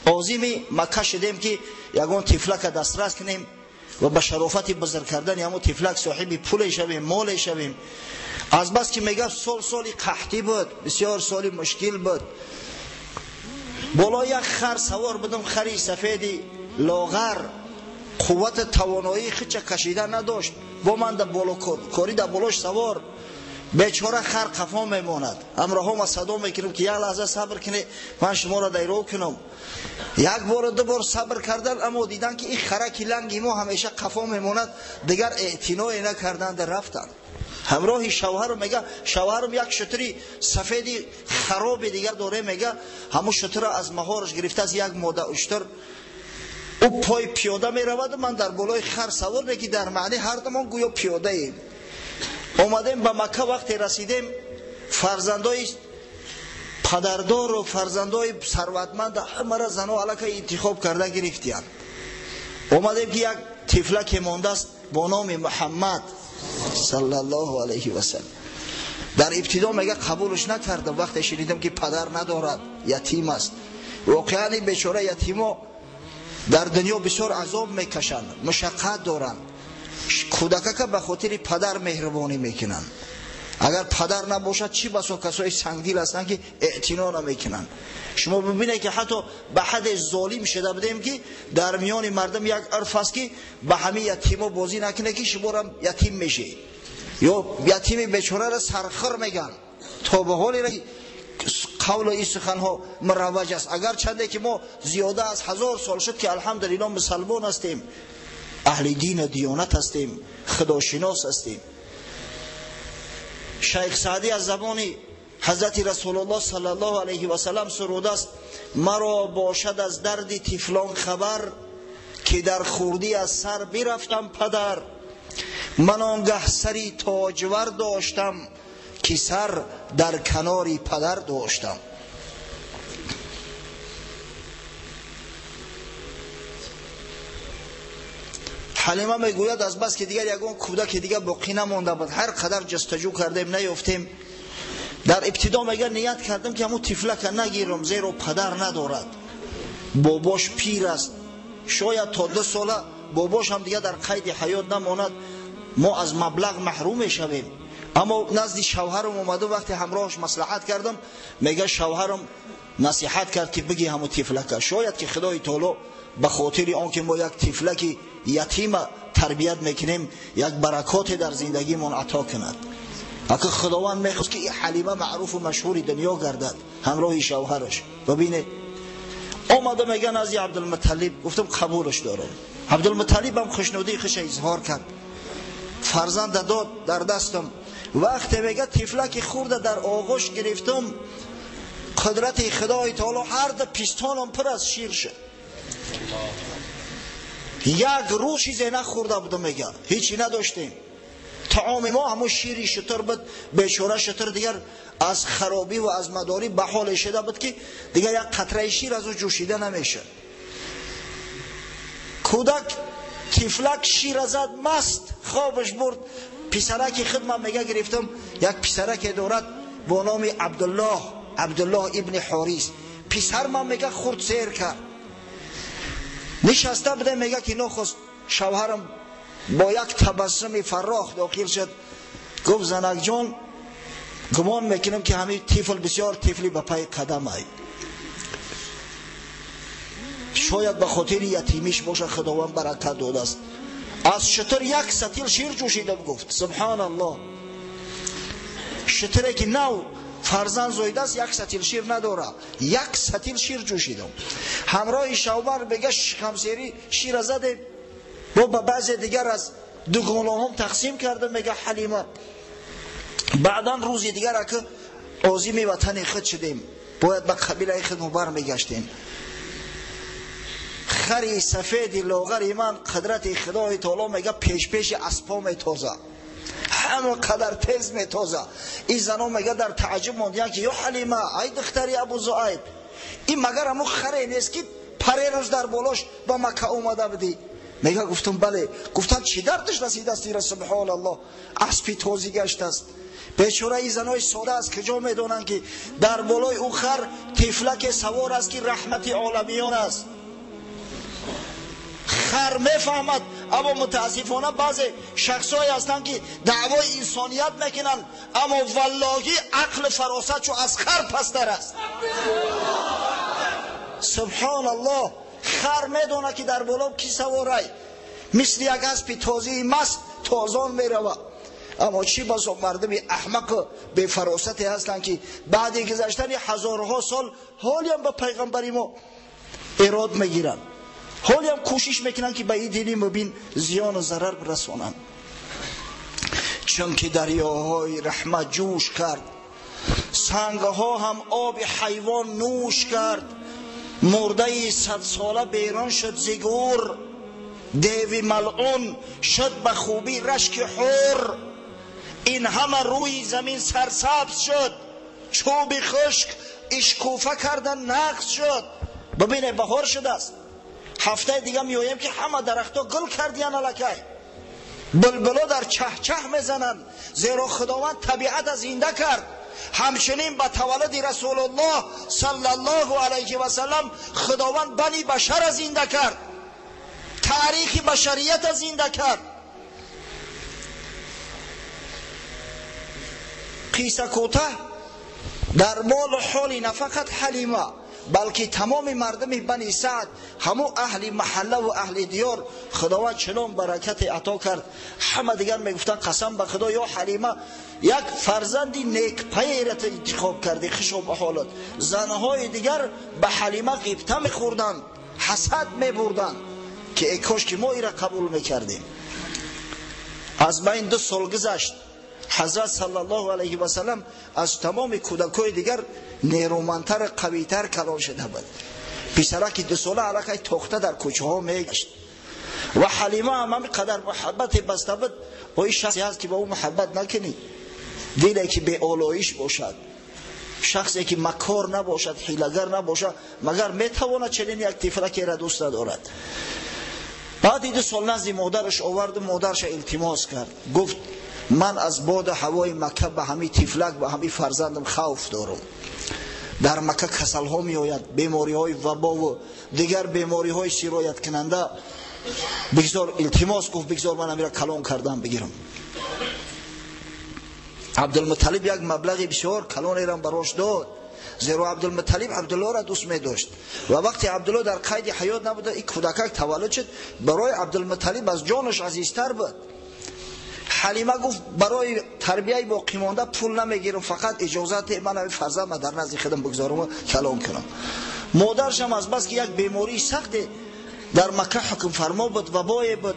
عظیم مکه شدیم که یگان تفلک دسترس کنیم و به شرافت بزرگ کردن همون تفلک صاحب پول شویم، مال شویم. از بس که میگه سالی قحطی بود، بسیار سالی مشکل بود، بالا یک خر سوار بدم، خری سفیدی لاغر، قوت توانایی خیچ کشیدن نداشت، با من در بالا کاری در بالاش سوار، بیچاره خر قفا میماند. همراه ما صدا میکنم که یک لحظه صبر کنی من شما را دیرو کنم. یک بار دو بار صبر کردن، اما دیدن که این خرک لنگی ما همیشه قفا میماند، دیگر اعتنایی نکردن، در رفتن. همراه شوهرم میگه، شوهرم یک شتری سفیدی خراب دیگر داره، میگه همون شتر از مهارش گرفته از یک ماده اشتر، او پای پیاده میرود، من در بالای خر سوار، نگی در معنی هر دومان گویا پیاده ایم. اومدیم به مکه، وقتی رسیدیم فرزندای پدردار و فرزندای ثروتمند همه را زنها علاقه انتخاب کرده گرفتیان. اومدیم که یک تفلک مانده است با نام محمد صلی الله علیه و سلم. در ابتدا میگه قبولش نکردم، وقتی شنیدم که پدر ندارد، یتیم است. واقعا بیچاره یتیما در دنیا بسیار عذاب میکشند، مشقت دارند. کودکا که به خاطر پدر مهربانی میکنن، اگر پدر نباشد چی بسا کسای سنگدل هستن که اعتنا نمیکنن. شما ببینید که حتی به حد ظالم شده بدیم که در میان مردم یک عرف است که به همه یتیما بازی نکنه که شما را یتیم میشه، یا یتیم بیچاره را سرخر میگن. تا به حالی را قول این سخن ها مروج است، اگر چنده که ما زیاده از 1000 سال شد که الحمدلله مسلمان هستیم، اهل دین و دیانت هستیم، خداشناس هستیم. شیخ سعدی از زبان حضرت رسول الله صلی الله علیه و سلم سروده است: مرا باشد از درد طفلان خبر، که در خوردی از سر برفتم پدر. من آنگه سری تاجور داشتم، که سر در کناری پدر داشتم. حلیمه میگوید از بس که دیگر یگان کودک دیگر باقی نمانده بود، هر قدر جستجو کردیم نیافتیم. در ابتدا میگه نیت کردم که همون طفلک نگیرم، زیرا پدر ندارد، باباش پیر است، شاید تا 2 ساله باباش هم دیگه در قید حیات نماند، ما از مبلغ محروم میشویم. اما نزد شوهرم اومده، وقتی همراهش مصلحت کردم، میگه شوهرم نصیحت کرد که بگی همون طفلک، شاید که خدای تعالی به خاطر آنکه ما یک طفلک یتیم تربیت میکنیم یک برکات در زندگی من عطا کند. اگه خداوند میخواست که این حلیمه معروف و مشهور دنیا گردد همراه شوهرش. ببینه اومده میگن از عبدالمطلب، گفتم قبولش دارم. عبدالمطلب هم خوشنودی خش اظهار کرد، فرزند داد در دستم. وقتی میگه طفلک خورده در آغوش گرفتم، قدرت خدای تعالی هر دو پیستانم پر از شیر شد. یک روز چیزی نخورده بودم، میگه هیچی نداشتیم، طعام ما همون شیری شتر بود. بیچاره شتر دیگر از خرابی و از مداری به حال شده بود که دیگر یک قطره شیر از او جوشیده نمیشه. کودک طفلک شیر زد، مست خوابش برد. پسرک خدمت میگه گرفتم، یک پسرک دارد با نام عبدالله ابن حاریس. پسر من میگه خورد سیر کرد، نشسته بوده، میگه که نخست شوهرم با یک تبسم فراخ داخل شد، گفت زنک جان گمان میکنم که همین طفل بسیار طفلی به پای قدم ای، شاید به خاطر یتیمیش باشه، خداوند برکت داده است. از شتر یک ستیل شیر جوشیدم. گفت سبحان الله، شتره که نو فرزند زایده است یک ستیل شیر نداره، یک ستیل شیر جوشیدم. همراه شوهر بگه خمسیری شیر زده، با بعض دیگر از دو غلام تقسیم کرده. میگه حلیمه بعدا روزی دیگر که عازم وطن خود شدیم، باید به قبیله خود برمیگشتیم. خری سفید لاغر من قدرت خدای تعالی میگه پیش اسبا میتازه، همه قدر تیز میتازه. این زنا میگه در تعجب ماندن که یا حلیمه ای دختری ابو زعید، این مگر همون خری نیست که پره روز در بالاش با مکه اومده بودی؟ میگه گفتم بله. گفتم چی دردش رسیده است؟ سبحان الله، اسبی تازی گشت است. بیچاره این زنای ساده از کجا میدونن که در بالای او خر طفلک سوار است که رحمت عالمیان است؟ خر میفهمد، اما متاسفانه بعضی شخصایی هستند که دعوای انسانیت میکنن، اما والله عقل فراست چو از خر پستر است. سبحان الله. خر میدونه که در بالا کی سواره، مثل یک اسب تازی مست تازان میروه. اما چی بسا مردم احمق به فراستی هستند که بعد گذشتن هزارها سال حالی هم به پیغمبری ما اراد میگیرن، حالی هم کوشش میکنن که به این دین مبین زیان و ضرر برسونن. چون که دریاهای رحمت جوش کرد، سنگها هم آب حیوان نوش کرد. مرده 100 ساله بیران شد زگور، دیوی ملعون شد به خوبی رشک حور. این همه روی زمین سرسبز شد، چوب خشک اشکوفه کردن نقص شد. ببینه بهار شده است، هفته دیگه میایم که همه درختها گل کردیان الکی، بلبلا در چه چه میزنن، زیرا خداوند طبیعت زنده کرد. همچنین به تولد رسول الله صلی الله علیه و سلم خداوند بنی بشر زنده کرد، تاریخ بشریت زنده کرد. قصه کوتاه در مال حال نه فقط حلیمه بلکه تمام مردم بنی سعد، همو اهل محله و اهل دیار خداوند چنان برکت عطا کرد. همه دیگر میگفتن قسم به خدا یا حلیمه یک فرزندی نیک پیرت انتخاب کردی. خشم حالت زنهای دیگر به حلیمه غیبته میخوردن، حسد میبردن که ای کاش که ما ایره قبول میکردیم. از بین 2 سال گذشت، حضرت صلی الله علیه و سلم از تمام کودکای دیگر نیرومندتر قویتر کلان شده بود. پسرک 2 ساله علاقه تخته در کوچه ها میگشت و حلیمه هم قدر محبت بسته بود. و این شخصی هست که با او محبت نکنی، دیلی که به آلایش باشد، شخصی که مکار نباشد، حیله‌گر نباشد، مگر میتواند چنین یک طفلکی را دوست دارد. بعد 2 سال نزد مادرش آورد، مادرش التماس کرد، گفت من از باد هوای مکه به همین طفلک به همین فرزندم خوف دارم. در مکه کسل ها می آید، بیماری های وبا و دیگر بیماری های سرایت کننده. بگذار التماس گفت بگذار من امیره کلان کردم بگیرم. عبدالمطلب یک مبلغ بسیار کلان ایران براش داد، زیرا عبدالمطلب عبدالله را دوست می داشت و وقتی عبدالله در قید حیات نبوده این کودکک تولد شد، برای عبدالمطلب از جانش عزیزتر بود. حلیمه گفت برای تربیه باقی مانده پول نمیگیرم، فقط اجازت من فرزند در نزد خودم بگذارم و کلام کنم. مادرش هم از بس که یک بیماری سخت در مکه حکم فرما بود، وبای بود،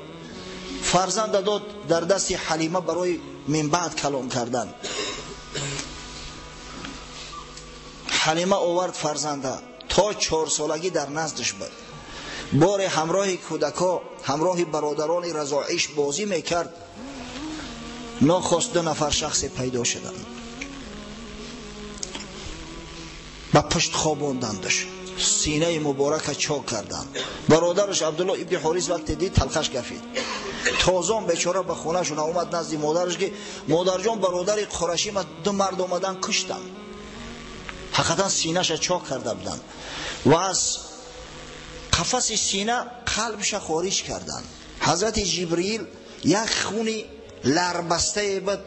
فرزند داد در دست حلیمه برای من بعد کلام کردن. حلیمه آورد فرزنده، تا 4 سالگی در نزدش بود. بار همراه کودکا، همراه برادران رضاعیش بازی میکرد، ناخواست 2 نفر شخص پیدا شدند، با پشت خواباندندش، سینه مبارک چاک کردند. برادرش عبدالله ابن حارث وقت دید تلخش گفید. تازان بیچاره به خونه شون اومد نزد مادرش که مادر جان برادر قرشی ما 2 مرد اومدن کشتن، حقیقتا سینه‌ش چاک کرده بودن و از قفس سینه قلبش خارج کردن. حضرت جبرئیل یک خونی لربسته بود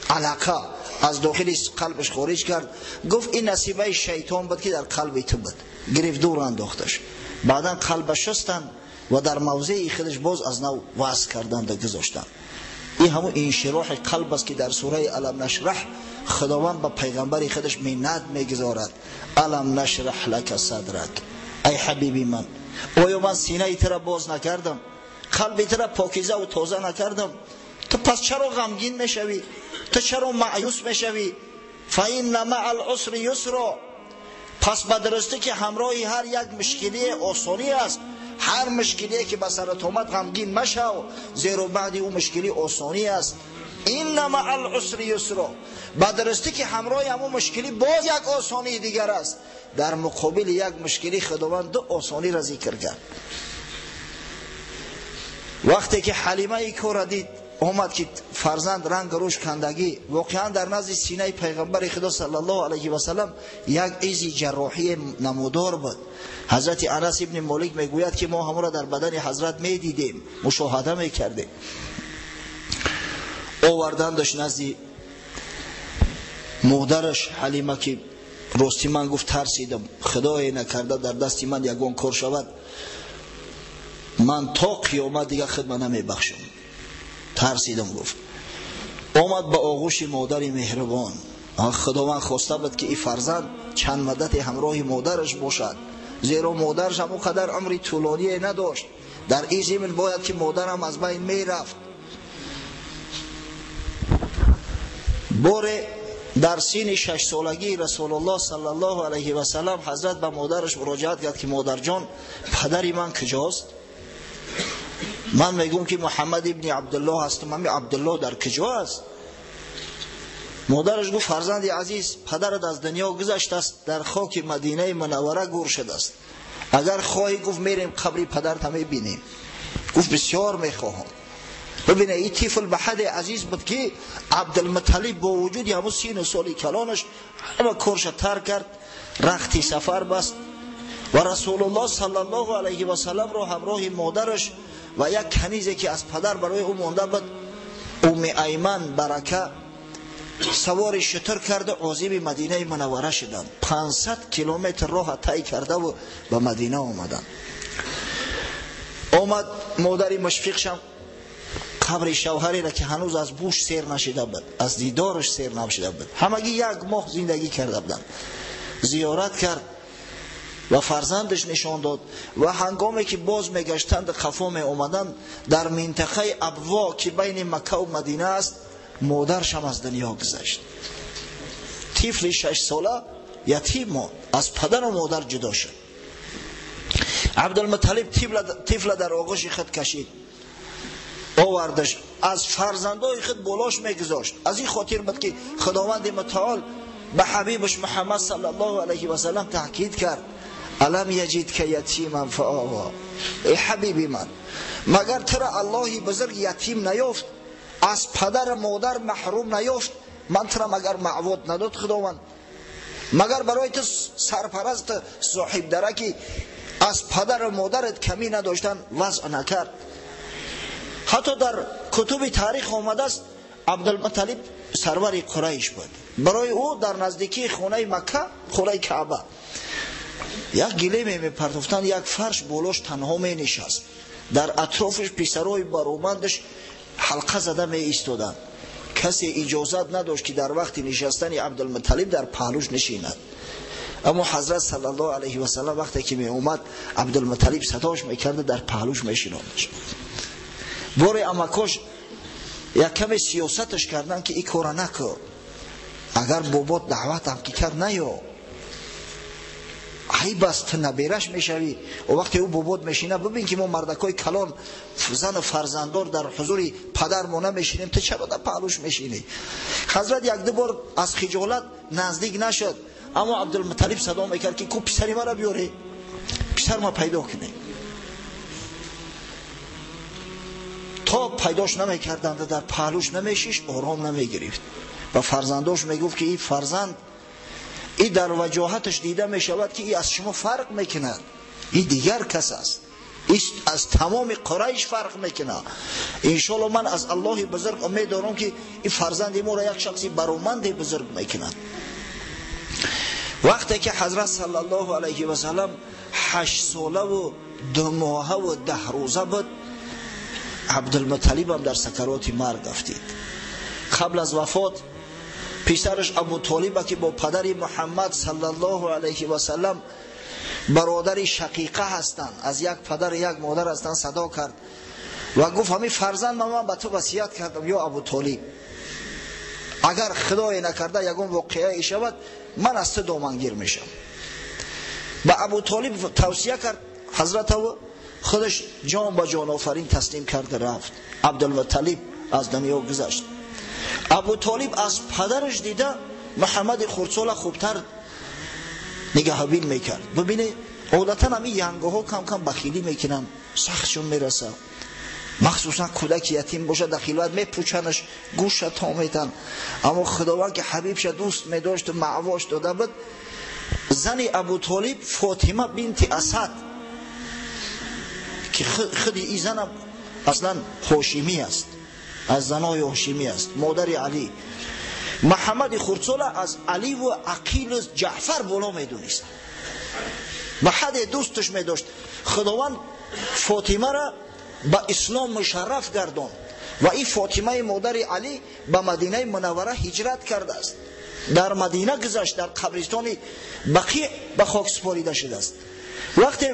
علاقه از داخل قلبش خارج کرد، گفت این نصیبه شیطان بود که در قلب تو بود، گرفت دور انداختش. بعدا قلبش شستن و در موضع خودش باز از نو وصل کردن و گذاشتن. این همون انشراح قلب است که در سوره الم نشرح خداوند به پیغمبر خودش منت میگذارد. الم نشرح لک صدرک، ای حبیبی من، آیا من سینه تو را باز نکردم، قلب تو را پاکیزه و تازه نکردم؟ تو پس چرا غمگین میشوی؟ تو چرا مایوس میشوی؟ فإن مع العسر یسرا، پس به درسته که همراه هر یک مشکلی آسانی است. هر مشکلی که به سرت آمد غمگین مشو، زیرا بعد او مشکلی آسانی است. این مع العسر یسرا، به درسته که همراه همون مشکلی باز یک آسانی دیگر است. در مقابل یک مشکلی خداوند 2 آسانی را ذکر کرد. وقتی که حلیمه ای کار دید آمد که فرزند رنگ روش کندگی واقعا در نزد سینه پیغمبر خدا صلی الله علیه و سلم یک ایزی جراحی نمودار بود. حضرت انس ابن مالک میگوید که ما همون را در بدن حضرت میدیدیم، مشاهده میکردیم. آوردندش نزد مادرش حلیمه که راستی من گفت ترسیدم خدای نکرده در دستی من یگان کار شود، من تا قیامت دیگه خدمت نمیبخشم، ترسیدم. گفت آمد به آغوش مادر مهربان. خداوند خواسته بود که این فرزند چند مدت همراه مادرش باشد، زیرا مادرش هم اونقدر عمری طولانی نداشت، در این زمین باید که مادرم از بین میرفت. باره در سین 6 سالگی رسول الله صلی الله علیه و سلم حضرت به مادرش مراجعت کرد که مادر جان پدری من کجاست؟ من میگم که محمد ابن عبدالله هستم، من عبدالله در کجا است؟ مادرش گفت فرزند عزیز پدرت از دنیا گذشته است، در خاک مدینه منوره گور شده است، اگر خواهی گفت میریم قبر پدرت هم ببینیم. گفت بسیار میخواهم. ببینه این طفل به حد عزیز بود که عبدالمطلب با وجود همون 30 سالی کلانش همه کارش ترک کرد، رختی سفر بست و رسول الله صلی الله علیه و سلم را همراه مادرش و یک کنیزی که از پدر برای او مانده بود ام ایمن برکه سوار شتر کرده عازم مدینه منوره شدند. 500 کیلومتر راه طی کرده و به مدینه آمدند. آمد مادری مشفقشم قبر شوهری را که هنوز از بوش سیر نشده بود، از دیدارش سیر نشده بود، همگی 1 ماه زندگی کرده بودند، زیارت کرد و فرزندش نشان داد و هنگامی که باز میگشتند خفا می آمدند در منطقه ابوا که بین مکه و مدینه است مادرش هم از دنیا گذشت. طفل 6 ساله یتیم ماند، از پدر و مادر جدا شد. عبدالمطلب طفل در آغوش خود کشید، آوردش، از فرزندای خود بالاش میگذاشت. از این خاطر بود که خداوند متعال به حبیبش محمد صلی الله علیه و سلم تاکید کرد الم یجد که یتیما فآوا. ای حبیبی من، مگر ترا الله بزرگ یتیم نیافت، از پدر مادر محروم نیافت؟ من ترا مگر معبود نداد خداوند؟ مگر برای تو سرپرست صاحب درکی از پدر و مادرت کمی نداشتن وضع نکرد؟ حتی در کتب تاریخ آمده است عبدالمطلب سرور قریش بود. برای او در نزدیکی خانه مکه، خانه کعبه، یک گله میپرداختند، یک فرش بالاش تنها می نشست، در اطرافش پسرای برومندش حلقه زده می ایستادند. کسی اجازت نداشت که در وقت نشستن عبدالمطلب در پهلوش نشیند. اما حضرت صلی الله علیه و سلم وقتی که می اومد عبدالمطلب صداش میکرد در پهلوش میشیناندش. باره امکاش یک کمی سیاستش کردن که این کارا نکن، اگر بابات دعوت هم که کرد نیا، ای بس تو نبیرش میشوی و وقتی او بابات میشینه ببین که ما مردکای کلان زن و فرزندار در حضور پدر ما نمیشینیم، تو چرا در پهلوش میشینی؟ حضرت 1-2 بار از خجالت نزدیک نشد، اما عبدالمطلب صدا میکرد که کو پسری مرا بیاره، پسر ما پیدا کنه. تا پیداش نمیکردند در پهلوش نمیشیش، آرام نمیگرفت و فرزنداش میگفت که این فرزند این در وجاهتش دیده میشود که این از شما فرق میکند، این دیگر کس است، این از تمام قریش فرق میکنه. انشالله من از الله بزرگ امید دارم که این فرزند ما را یک شخصی برومند بزرگ میکند. وقتی که حضرت صلی الله علیه و سلم 8 ساله و 2 ماهه و 10 روزه بود، عبدالمطلب هم در سکرات مرگ افتید. قبل از وفات پسرش ابو طالب که با پدر محمد صلی الله علیه و سلم برادر شقیقه هستند، از یک پدر یک مادر هستند، صدا کرد و گفت همین فرزند من به تو وصیت کردم یا ابو طالب، اگر خدای نکرده یگان واقعه شود من از تو دامنگیر میشم. به ابو طالب توصیه کرد، حضرت خودش جان به جان آفرین تسلیم کرد رفت. عبدالمطلب از دنیا گذشت. ابو طالب از پدرش دیده محمد خردسال خوبتر نگهبین میکرد. ببینه عادتا همین ینگه ها کم کم بخیلی میکنن، سختشون میرسه. مخصوصا کودک یتیم باشه در خلوت میپوچنش گوش تا میتن. اما خداوند که حبیبش دوست میداشت و معواش داده بود. زن ابو طالب فاطمه بنت اسد که خودی این زن اصلا هاشمی است، از زنای هاشمی است، مادر علی. محمد خردسال از علی و عقیل و جعفر بالا میدونست و حد دوستش میداشت. خداوند فاطمه را به اسلام مشرف گرداند و این فاطمه مادر علی به مدینه منوره هجرت کرده است. در مدینه گذشت، در قبرستان بقیع به خاک سپاریده شده است. وقتی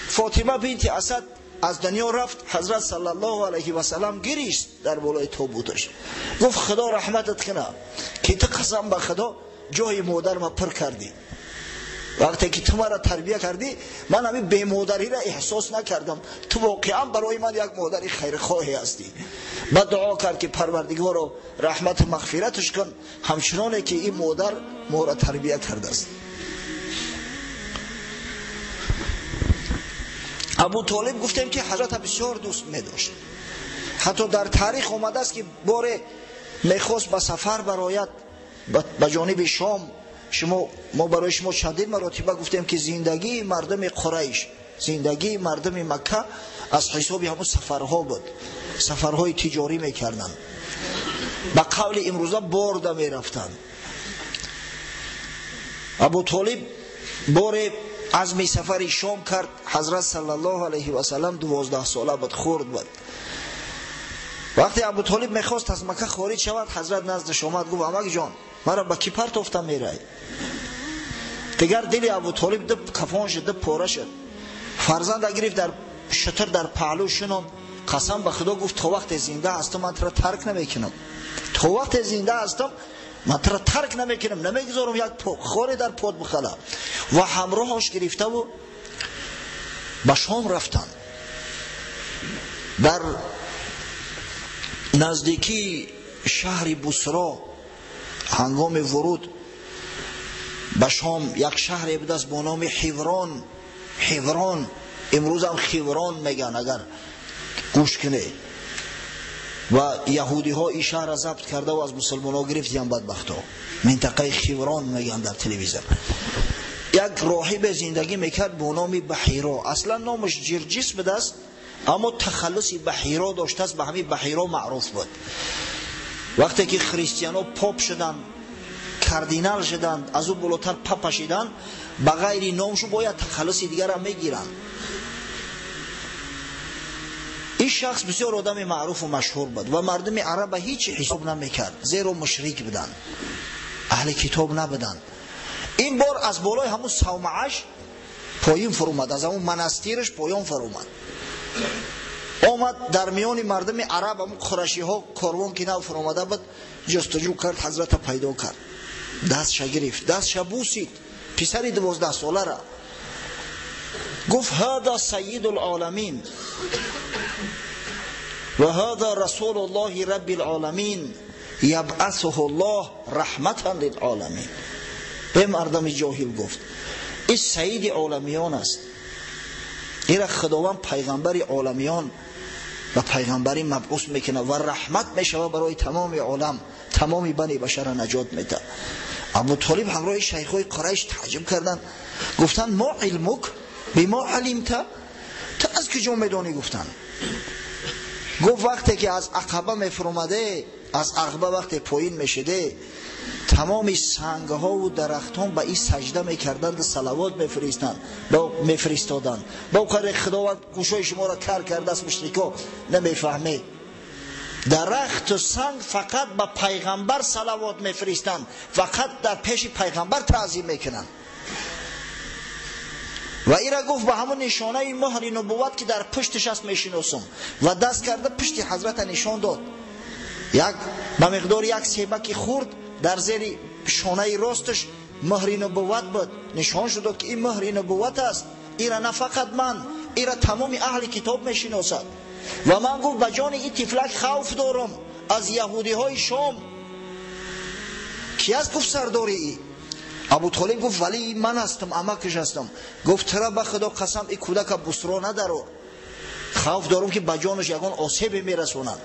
فاطمه بنت اسد از دنیا رفت، حضرت صلی الله علیه و سلم گریست در بالای تابوتش، گفت خدا رحمتت کنه که تو قسم به خدا جای مادر ما پر کردی. وقتی که تو مرا تربیه کردی من همین بی مادری را احساس نکردم، تو واقعا برای من یک مادر خیرخواهی هستی. بعد دعا کرد که پروردگار رو رحمت مغفرتش کن همچنانه که این مادر ما را تربیه کرده است. ابو طالب گفتیم که حضرت بسیار دوست می داشت. حتی در تاریخ آمده است که بار میخواست به سفر برآید به جانب شام. ما برای شما چندین مراتبه گفتیم که زندگی مردم قریش، زندگی مردم مکه از حساب همون سفرها بود، سفرهای تجاری میکردن، به قول امروزه برده میرفتن. ابو طالب بار عزم سفر شام کرد. حضرت صلی الله علیه و سلم 12 ساله بود، خرد بود. وقتی ابو طالب میخواست از مکه خارج شود، حضرت نزدش آمد، گفت عمک جان مرا با کی پرتافته میرای؟ دیگر دل ابو طالب دب کفان شد، دب پاره شد. فرزند گرفت در شتر در پهلو شنم، قسم به خدا گفت تا وقت زنده هستم من ترا ترک نمیکنم، تا وقت زنده هستم من ترا ترک نمیکنم، نمیگذارم یک خاری در پاد بخلا. و همراهش گرفته و به شام رفتن. در نزدیکی شهر بصره هنگام ورود به شام یک شهر بود است با نام حوران. حوران امروز هم خیوران میگن اگر گوش کنه. و یهودی ها این شهر را ضبط کرده و از مسلمان ها گرفتیم بدبخت ها. منطقه خیوران میگن در تلویزیون. یک راهب زندگی میکرد با نام بحیرا. اصلا نامش جرجس بود است اما تخلصی بحیرا داشته است، به همین بحیرا معروف بود. وقتی که خریستیان ها پاپ شدن، کاردینال شدند، از او بالاتر پاپ شدند، به غیر نامشو باید تخلصی دیگر را میگیرن. این شخص بسیار آدم معروف و مشهور بود و مردم عرب هیچ حساب نمیکرد، زیرا مشرک بودن، اهل کتاب نبودن. این بار از بالای همون صومعش پایین فرومد، از همون منستیرش پایین فرومد، آمد در میان مردم عرب، همون قریشی ها کاروان که نو فرومده بود، جستجو کرد، حضرت پیدا کرد، دستش گرفت، دستش بوسید، پسری 12 ساله را، گفت هذا سید العالمین و هذا رسول الله رب العالمین یبعثه الله رحمتا للعالمین. به مردم جاهل گفت این سید عالمیان است، این را خداوند پیغمبر عالمیان و پیغمبری مبعوث میکنه و رحمت میشوه برای تمام عالم، تمام بنی بشر نجات میده. ابو طالب همراه شیخای قریش تعجب کردن، گفتن ما علمک بما علمت، تو از کجا میدونی؟ گفتن گفت وقتی که از عقبه میفرمده، از عقبه وقتی پایین میشده، تمام سنگ ها و درختان به این سجده میکردند، صلوات میفرستادند. با کار خداوند گوشای شما را کر کرده است، مشرکا نمیفهمه. درخت و سنگ فقط به پیغمبر صلوات میفرستند، فقط در پیش پیغمبر تعظیم میکنند. و این را گفت به همون نشانه مهر نبوت که در پشتش است میشناسم، و دست کرده پشت حضرت نشان داد. به مقدار یک سیبک خورد در زیر شانه راستش مهر نبوت بود، نشان شد که این مهر نبوت است. این را نه فقط من، این را تمام اهل کتاب میشناسد. و من گفت به جان این طفلک خوف دارم از یهودی های شام. کی از گفت سرداری ای؟ ابو طالب گفت ولی من هستم، عمکش هستم. گفت ترا به خدا قسم این کودک بصره ندارو، خوف دارم که بجانش یگان آسیب میرسونن،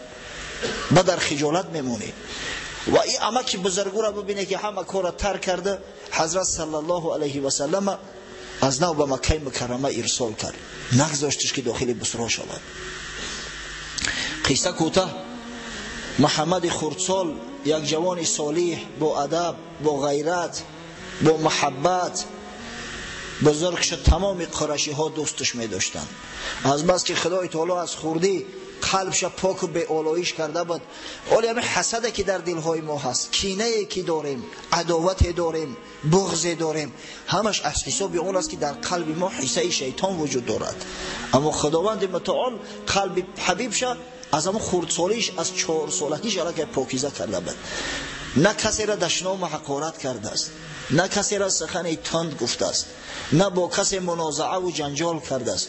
با در خجالت میمونی. و این اما که بزرگو را ببینه که همه کار ترک کرده، حضرت صلی الله علیه و سلم از نو به مکه مکرمه ارسال کرد، نگذاشتش که داخل بصره شود. قصه کوتاه، محمد خردسال یک جوان صالح با ادب، با غیرت، با محبت بزرگ شد. تمام قریشی ها دوستش می داشتن، از بس که خدای تعالی از خوردی قلبش پاک و به آلایش کرده بود. ولی همین حسده که در دلهای ما هست، کینه که داریم، عداوت داریم، بغض داریم، همش از حساب اون است که در قلب ما حصه شیطان وجود دارد. اما خداوند متعال قلب حبیبش از همون خردسالیش، از 4 سالگیش علاقه پاکیزه کرده بود. نه کسی را دشنام حقارت کرده است، نه کسی را سخن تند گفته است، نه با کسی منازعه و جنجال کرده است.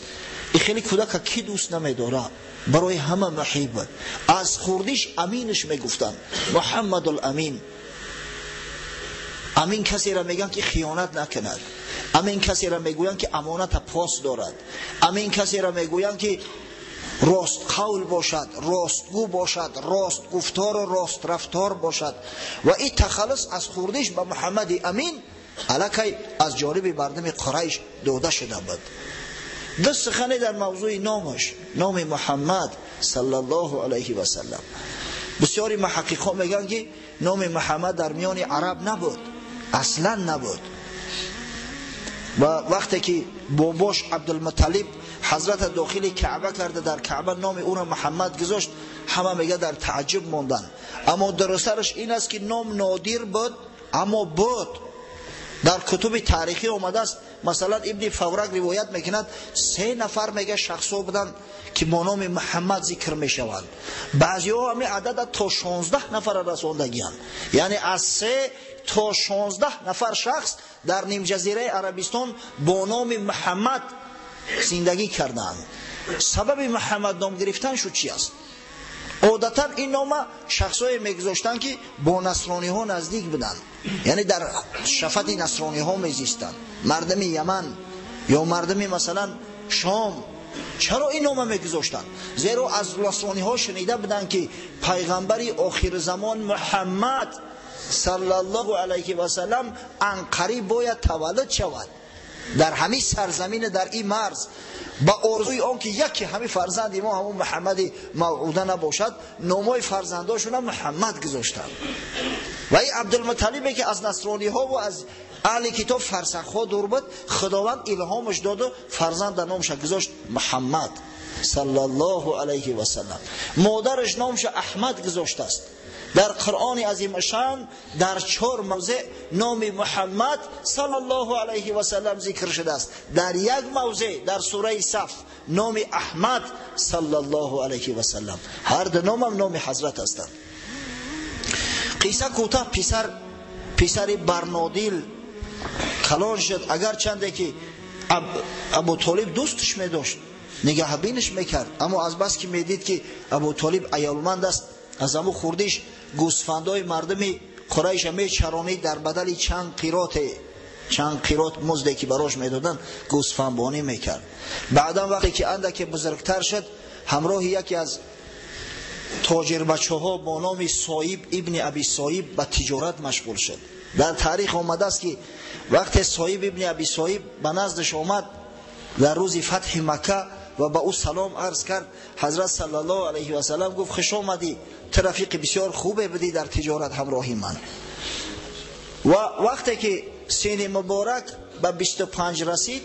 این خیلی کودک کی دوست نمیداره، برای همه محیب بود. از خوردیش امینش میگفتن، محمد الامین. امین کسی را میگن که خیانت نکند، امین کسی را میگوین که امانت پاس دارد، امین کسی را میگوین که راست قول باشد، راستگو باشد، راست گفتار و راست رفتار باشد. و این تخلص از خوردیش به محمد امین علاقه از جانب مردم قریش داده شده بود. دو سخنی در موضوع نامش، نام محمد صلی الله علیه و سلم. بسیاری محققان میگن که نام محمد در میان عرب نبود، اصلا نبود. و وقتی که باباش عبدالمطلب حضرت داخل کعبه کرده، در کعبه نام او را محمد گذاشت، همه میگه در تعجب ماندن. اما درستش این است که نام نادر بود، اما بود. در کتب تاریخی آمده است، مثلا ابن فورق روایت میکند 3 نفر میگه شخصا بودن که با نام محمد ذکر میشوند. بعضی ها همین عدد تا 16 نفر رساندگیان، یعنی از 3 تا 16 نفر شخص در نیم جزیره عربستان با نام محمد زندگی کردند. سبب محمد نام گرفتن شد چی است؟ عادتا این نام شخصای میگذاشتن که با نصرانی ها نزدیک بودن، یعنی در شفت نصرانی ها میزیستن، مردم یمن یا مردم مثلا شام. چرا این نام میگذاشتن؟ زیرا از نصرانی ها شنیده بودن که پیغمبری آخر زمان محمد صلی الله علیه و سلم عنقریب باید تولد شود در همین سرزمین، در این مرز. با آرزوی آن که یکی همین فرزند ما همون محمد موعوده نباشد، نامای فرزنداشون محمد گذاشتن. و این عبدالمطلبی که از نصرانی ها و از اهل کتاب فرسخ ها دور بود، خداوند الهامش داد و فرزند در نامش گذاشت محمد صلی الله علیه و سلم. مادرش نامش احمد گذاشته است. در قرآن عظیم شان در 4 موضع نام محمد صلی الله علیه و سلم ذکر شده است. در یک موضع در سوره صف نام احمد صلی الله علیه و سلم. هر دو نام هم نام حضرت هستند. قصه کوتاه، پسر برنادیل کلان شد، اگر چنده که ابو طالب دوستش می داشت، نگهبینش میکرد، اما از بس که میدید که ابو طالب عیالمند است، از امو خوردیش گوسفندای مردم قریش میچرانید، در بدل چند قیرات مزدی که براش میدادن گوسفندبانی میکرد. بعدا وقتی که اندک بزرگتر شد، همراه یکی از تاجر بچه ها با نام صایب ابن ابی صایب به تجارت مشغول شد. در تاریخ آمده است که وقتی صایب ابن ابی صایب به نزدش آمد در روز فتح مکه و با او سلام عرض کرد، حضرت صلی الله علیه و سلم گفت خوش آمدی، رفیق بسیار خوبه بدی در تجارت همراهی من. و وقتی که سین مبارک به 25 رسید،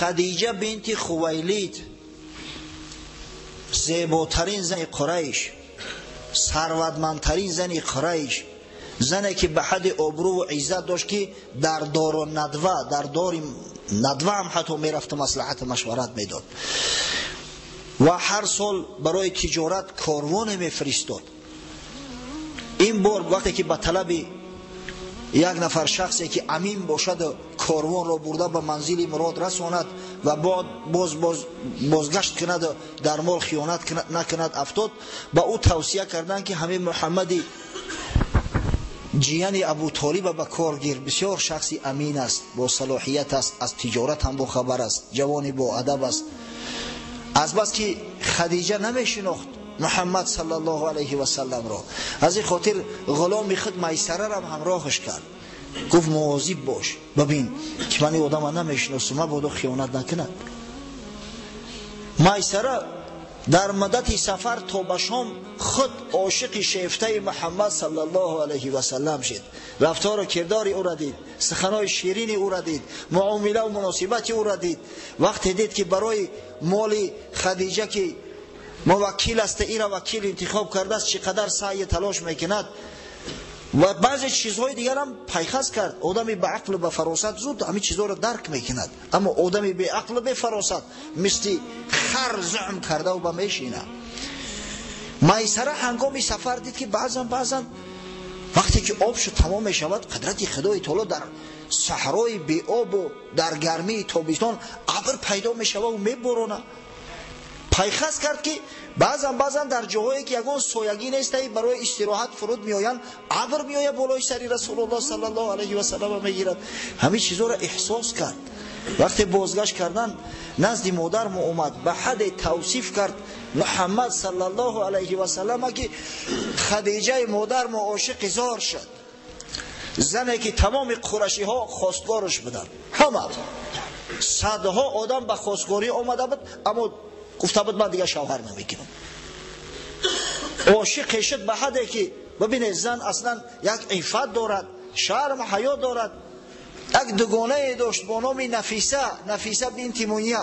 خدیجه بنت خویلد، زیباترین زن قریش، ثروتمندترین زن قریش، زنی که به حد آبرو و عزت داشت که در دار و ندوه، در دار ندوه هم حتی میرفت مصلحت مشورت میداد و هر سال برای تجارت کاروان میفرستاد. این بار وقتی که به طلب یک نفر شخصی که امین باشد کاروان را برده به منزل مراد رساند و بعد بازگشت کند، در مال خیانت نکند افتاد، با او توصیه کردن که همین محمد جیان ابو طالب به کار گیر. بسیار شخصی امین است، با صلاحیت است، از تجارت هم با خبر است، جوانی با ادب است. از بس که خدیجه نمیشناخت محمد صلی الله علیه و سلم را، از این خاطر غلام خود میسره را همراهش کرد. گفت مواظب باش، ببین که من این آدم نمیشناسم، مبادا خیانت نکند. میسره در مدت سفر تا به شام خود عاشق شیفته محمد صلی الله علیه و سلم شد. رفتار و کردار او را دید، سخنهای شیرین او را دید، معامله و مناسبت او را دید. وقتی دید که برای مال خدیجه که موکل است، این را وکیل انتخاب کرده است، چقدر سعی تلاش میکند و بعضی چیزهای دیگر هم پیخست کرد. آدمی به عقل و به فراست زود همین چیزها را درک میکند، اما آدمی به عقل و به فراست مثل خر زعم کرده و بمیشینه. میسره هنگامی سفر دید که بعضا وقتی که آب شد تمام میشود، قدرت خدای تعالی در صحرای بی آب و در گرمی تابستان ابر پیدا میشود و میبارونه. پیخست کرد که بعضا در جاهایی که یگان سایگی نیست برای استراحت فرود میآیند، ابر میآید بالای سری رسول الله صلی الله علیه و سلم میگیرد. همین چیزا را احساس کرد. وقتی بازگشت کردن نزد مادر اومد، به حد توصیف کرد محمد صلی الله علیه و سلم که خدیجه مادر عاشق زار شد، زنی که تمام قریشی ها خواستگارش بودن، همه صدها آدم به خواستگاری آمده بود، اما گفته بود من دیگه شوهر نمیگیرم. عاشق شد به حدی که ببینید زن اصلا یک عفت دارد، شرم حیا دارد. یک دوگانه داشت با نام نفیسه بنت منیه.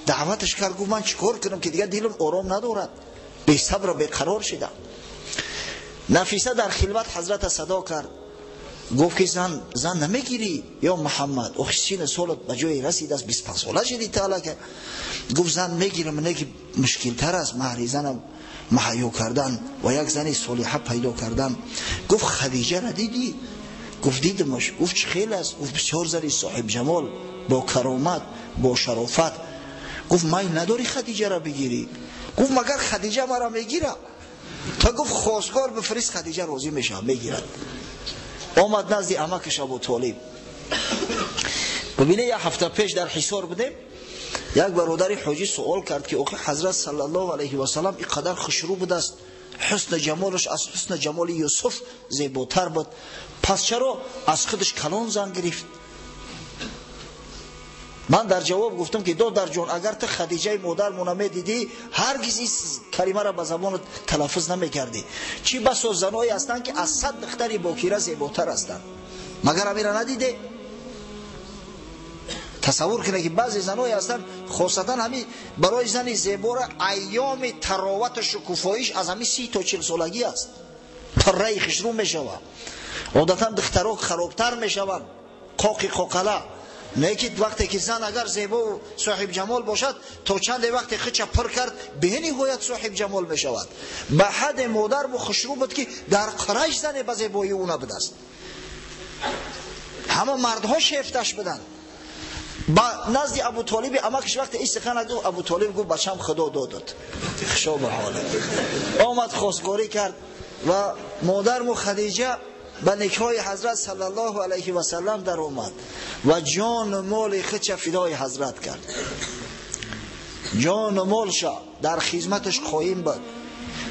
دعوتش کرد، گفت من چیکار کنم که دیگه دلم آرام ندارد، بی صبر و بیقرار شدم. نفیسه در خلوت حضرت صدا کرد، گفت که زن نمیگیری یا محمد؟ او سین سالت به جای رسید است، 25 ساله شدی تا که. گفت زن میگیرم، نه که مشکل تر است مهر زنم مهیا کردن و یک زن صالحه پیدا کردن. گفت خدیجه را دیدی؟ گفت دیدمش. گفت چه خیلی است؟ گفت بسیار زنی صاحب جمال، با کرامت، با شرافت. گفت میل نداری خدیجه را بگیری؟ گفت مگر خدیجه مرا میگیره؟ تا گفت خواستگار بفرست، خدیجه راضی میشه میگیرد. آمد نزد عمکش ابو طالب. ببینید یک هفته پیش در حصار بودیم، یک برادر حاجی سوال کرد که آخه حضرت صلی الله علیه و سلم اینقدر خوشرو بود است، حسن جمالش از حسن جمال یوسف زیباتر بود، پس چرا از خودش کلان زن گرفت؟ من در جواب گفتم که دادر جان، اگر تو خدیجه مادر منمی دیدی هرگز این کلمه را به زبان تلفظ نمیکردی. چی بسا زنایی هستند که از 100 دختر باکیره زیباتر هستند، مگر همین را ندیده؟ تصور کنه که بعضی زنایی هستند خاصتا همین برای زنی زیبا را ایام تراوت و شکوفاییش از همین 30 تا 40 سالگی است، پره خشرو میشود. عادتا دخترها خرابتر میشوند، قاقله. نه که وقتی که زن اگر زیبا و صاحب جمال باشد تا چند وقت خچ پر کرد به نهایت صاحب جمال می شود. به حد مادر و خوشرو بود که در قریش زن به زیبایی او نبود است. همه مردها شیفتش بدن. با نزد ابو طالب عمکش وقت این سخن گفت، ابو طالب گفت بچم خدا داد خشا به حاله. آمد خواستگاری کرد و مادر و خدیجه به نکاح حضرت صلی الله علیه و سلم در اومد و جان و مال خودش فدای حضرت کرد. جان و مالش در خدمتش قایم بود.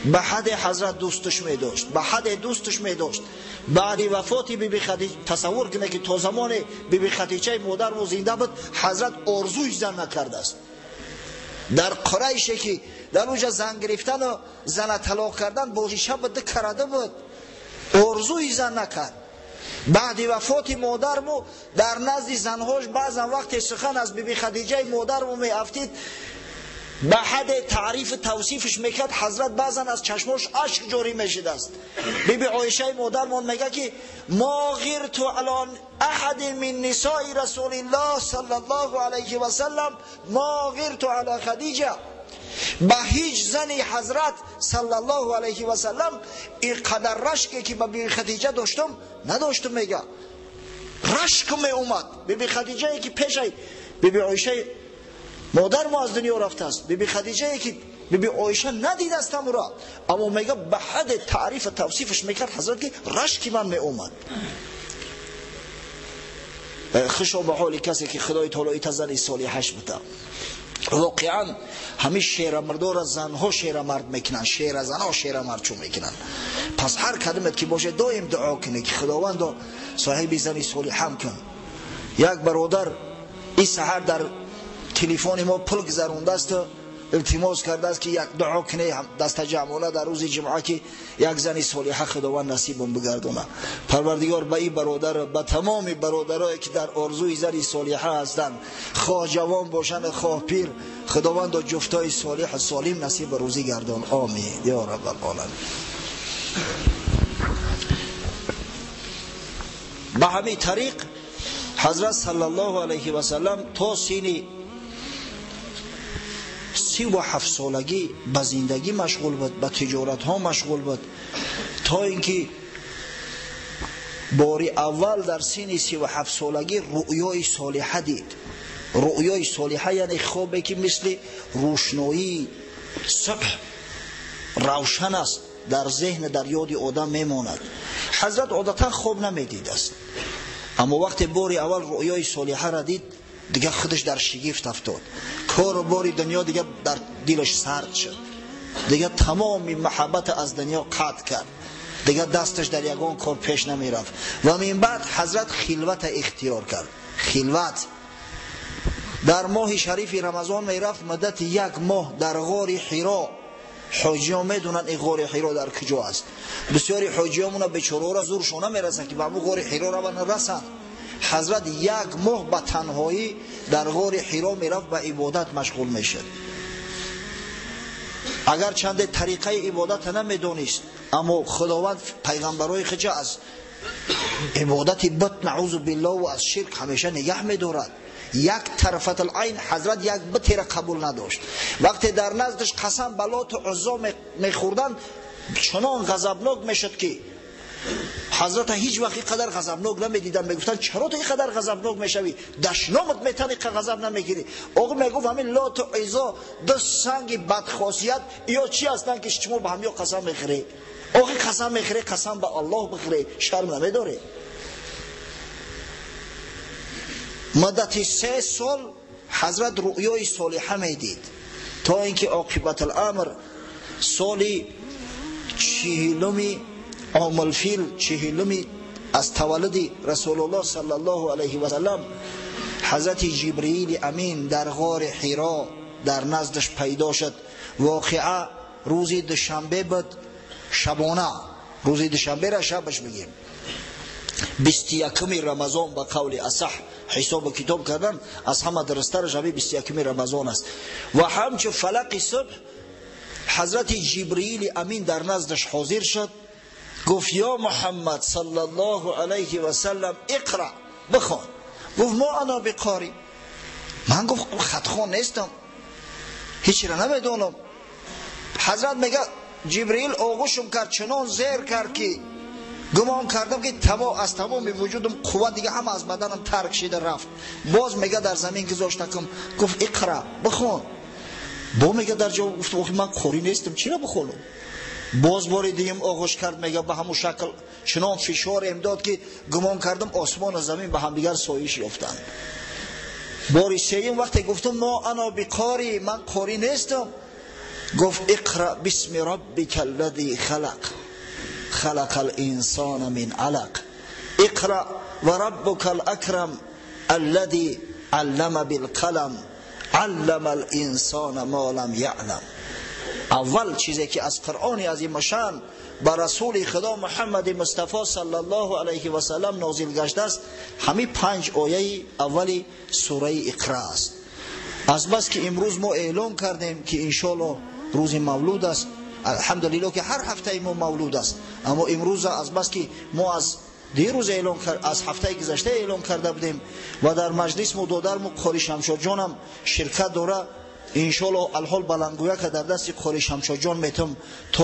به حد حضرت دوستش می داشت، به حد دوستش می داشت. بعد وفات بی بی خدیجه تصور کنه که تا زمان بی بی خدیجه مادر و زنده بود، حضرت آرزوی زن نکرده است. در قریش که در اونجا زن گرفتن و زن طلاق کردن بازیشه بود کرده بود، آرزوی زن نکرد. بعد وفات مادرمو در نزد زنهاش بعضا وقت سخن از بی بی خدیجه مادرمو می افتید، به حد تعریف توصیفش میکرد، حضرت بعضا از چشماش اشک جاری میشد است. بی بی عایشه مادرمون میگه که ما غیرت علی احد من نساء رسول الله صلی الله علیه و سلم ما غیرت علی خدیجه. به هیچ زنی حضرت صلی الله علیه و سلم اینقدر رشکی که به بی خدیجه داشتم نداشتم. میگه رشک می اومد. بی بی خدیجه ای که پیش بی بی عایشه مادر ما از دنیا رفته است، بی بی خدیجه ای که بیبی عایشه ندید است را، اما میگه به حد تعریف توصیفش میکرد حضرت که رشکی من می اومد. خشو به حال کسی که خدای تعالی تزنی صالحش بده. واقعا همین شیر مردو را زنها شیر مرد میکنن، شیر زنها شیر مرد چون میکنن. پس هر کدمت که باشه دائم دعا کنه که خداوند صاحب زنی صالحم کن. یک برادر این سحر در تلفن ما پول گذرونده است، التماس کرده است که یک دعا کنه دست جمعانه در روز جمعه که یک زن صالحه خداوند نصیبم بگردونه. پروردگار به این برادر، به تمام برادرایی که در آرزوی زن صالحه هستند، خواه جوان باشند خواه پیر، خداوند جفتای صالح سالم نصیب روزی گردان. آمین یا رب العالمین. به همین طریق حضرت صلی الله علیه و سلم تا سین 37 سالگی به زندگی مشغول بود، به تجارت ها مشغول بود، تا اینکه باری اول در سن 37 سالگی رؤیای صالحه دید. رؤیای صالحه یعنی خوابی که مثل روشنایی صبح روشن است، در ذهن در یاد آدم میماند. حضرت عادتا خواب نمیدید است، اما وقتی باری اول رؤیای صالحه را دید دیگه خودش در شگفت افتاد. کار باری دنیا دیگه در دلش سرد شد، دیگه تمام محبت از دنیا قطع کرد، دیگه دستش در یگان کار پیش نمی رفت. و من بعد حضرت خلوت اختیار کرد. خلوت در ماه شریف رمضان می رفت مدت یک ماه در غار حرا. حاجیان میدونن این غار حرا در کجا است. بسیاری حاجیامون بیچاره را زورشون نمیرسن که به غار حرا را نرسن. حضرت یک ماه به تنهایی در غار حرا میرفت و عبادت مشغول میشد. اگر چند طریقه عبادت نمیدونست، اما خداوند پیغمبرای خود از عبادت بت نعوذ بالله و از شرک همیشه نگه میدارد. یک طرفت العین حضرت یک بتی را قبول نداشت. وقتی در نزدش قسم به لات و عزا میخوردن چنان غضبناک میشد که حضرت هیچ وقت اینقدر غضبناک نمیدیدن. میگفتن چرا تو اینقدر غضبناک میشوی؟ دشنامت میتونی که غضب نمیگیری؟ آقا میگفت همین لات و عزا دو سنگ بدخاصیت یا چی هستن که شما به هم یا قسم میخوری؟ آقا قسم میخوری قسم به الله بخوری، شرم نمیداری؟ مدت 3 سال حضرت رؤیای صالحه میدید، تا اینکه عاقبت الامر سال 40 عام الفیل 40 از تولد رسول الله صلی الله علیه و سلم حضرت جبرئیل امین در غار حرا در نزدش پیدا شد. واقعا روز دوشنبه بود، شبانه روز دوشنبه را شبش بگیم 21 رمضان به قول اصح حساب کتاب کردن از همه درسته شب 21 رمضان است. و همچون فلق صبح حضرت جبرئیل امین در نزدش حاضر شد، گفت یا محمد صلی الله علیه و سلم اقرا، بخوان. گفت ما انا بقاری، من گفت خطخوان نیستم، هیچی را نمیدونم. حضرت میگه جبرئیل آغوشم کرد، چنان زیر کرد که گمان کردم که از تمام وجودم قوت دیگه هم از بدنم ترک شده رفت. باز میگه در زمین گذاشتم، گفت اقرا، بخون. با میگه در جواب گفت من قاری نیستم، چرا بخونم؟ باز باری دیگه آغوش کرد، میگه به همون شکل چنان فشار امداد که گمان کردم آسمان و زمین به هم دیگر سایش یافتند. باری سوم وقتی گفتم ما انا بقاری، من قاری نیستم، گفت اقرا بسم ربک الذی خلق خلق الانسان من علق اقرا و ربک الاکرم الذی علم بالقلم علم الانسان ما لم یعلم. اول چیزی که از قرآن عظیم شان بر رسول خدا محمد مصطفی صلی الله علیه و سلم نازل گشته است همین 5 آیه اولی سوره اقرا است. از بس که امروز ما اعلان کردیم که انشالله روز مولود است، الحمدلله که هر هفته ما مولود است، اما امروز از بس که ما از دیروز اعلان کرد، از هفته گذشته اعلان کرده بودیم و در مجلس مدادرم قاری شمشاد جانم شرکت داره، انشالله الحال بلندگویا که در دست قاری شمشاد جان میتم تا